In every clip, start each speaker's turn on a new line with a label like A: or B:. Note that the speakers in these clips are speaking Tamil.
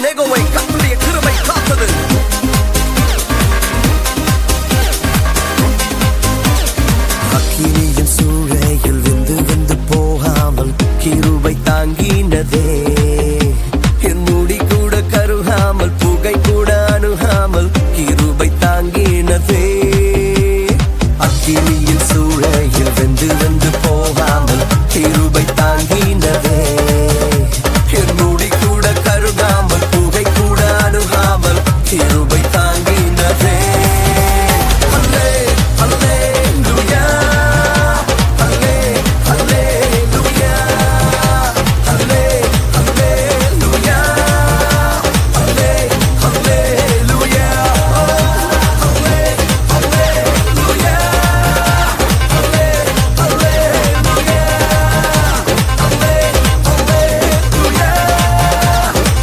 A: நெகோவை கர்த்தருடைய கிருபை காத்தது. அக்கினியின் சூளையில் வெந்து வெந்து போகாமல் கிருபை தாங்கினதே. என் முடி கூட கருகாமல் புகை கூட அணுகாமல் கிருபை தாங்கினதே. அக்கினியின் சூளையில் வெந்து வெந்து போகாமல் கிருபை தாங்கினதே. என் முடி கூட கருகாமல் புகை கூட அணுகாமல் கிருபை தாங்கினதே. அல்லே அல்லேலூயா அல்லே அல்லேலூயா அல்லே அல்லேலூயா அல்லே அல்லேலூயா அல்லே அல்லேலூயா அல்லே அல்லேலூயா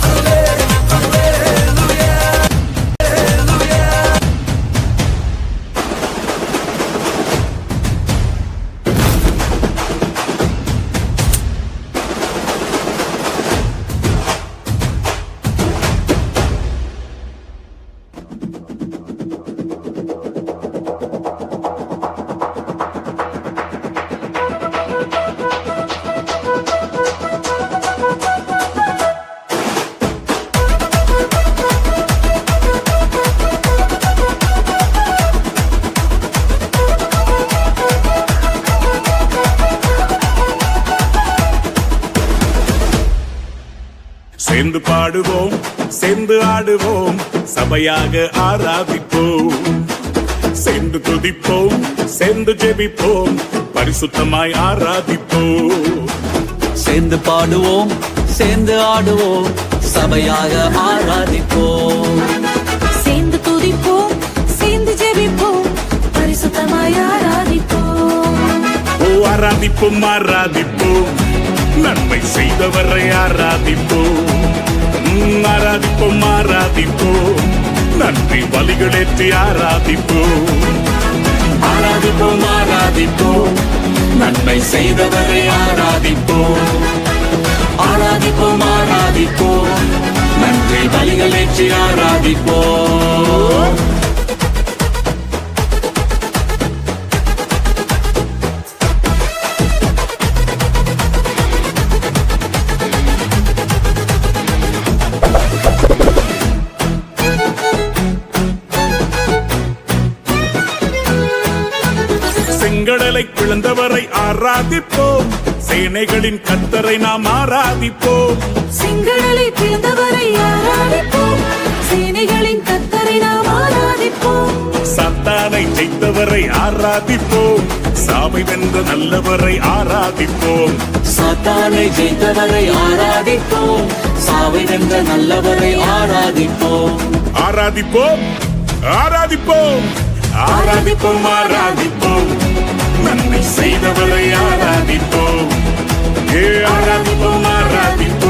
A: அல்லே அல்லேலூயா
B: சேர்ந்து பாடுவோம், சேர்ந்து ஆடுவோம், சபையாக ஆராதிப்போம். சேர்ந்து துதிப்போம், சேர்ந்து ஜெபிப்போம், பரிசுத்தமாய் ஆராதிப்போம்.
C: சேர்ந்து பாடுவோம், சேர்ந்து ஆடுவோம், சபையாக ஆராதிப்போம்.
D: சேர்ந்து துதிப்போம், சேர்ந்து ஜெபிப்போம், பரிசுத்தமாய் ஆராதிப்போம்.
B: ஓ ஆராதிப்போம், ஆராதிப்போம், நன்மை செய்தவரை ஆராதிப்போம். ஆராதிப்போம், ஆராதிப்போம், நன்றி பலிகளேற்றி ஆராதிப்போம்.
C: ஆராதிப்போம், ஆராதிப்போம், நன்மை செய்தவரை ஆராதிப்போம். ஆராதிப்போம், ஆராதிப்போம், நன்றி பலிகளேற்றி ஆராதிப்போம்.
B: செங்கடலை பிளந்தவரை ஆராதிப்போம், சேனைகளின் கர்த்தரை நாம் ஆராதிப்போம்.
D: செங்கடலை பிளந்தவரை ஆராதிப்போம், சேனைகளின் கர்த்தரை நாம் ஆராதிப்போம்.
B: சாத்தானை ஜெயித்தவரை ஆராதிப்போம், சாவை வென்ற நல்லவரை ஆராதிப்போம்.
C: சாத்தானை ஜெயித்தவரை ஆராதிப்போம், சாவை வென்ற நல்லவரை ஆராதிப்போம்.
B: ஆராதிப்போம், ஆராதிப்போம், ஆராதிப்போம், ஆராதிப்போம், நன்மை செய்தவரை ஆராதிப்போம். ஆராதிப்போம், ஆராதிப்போம்,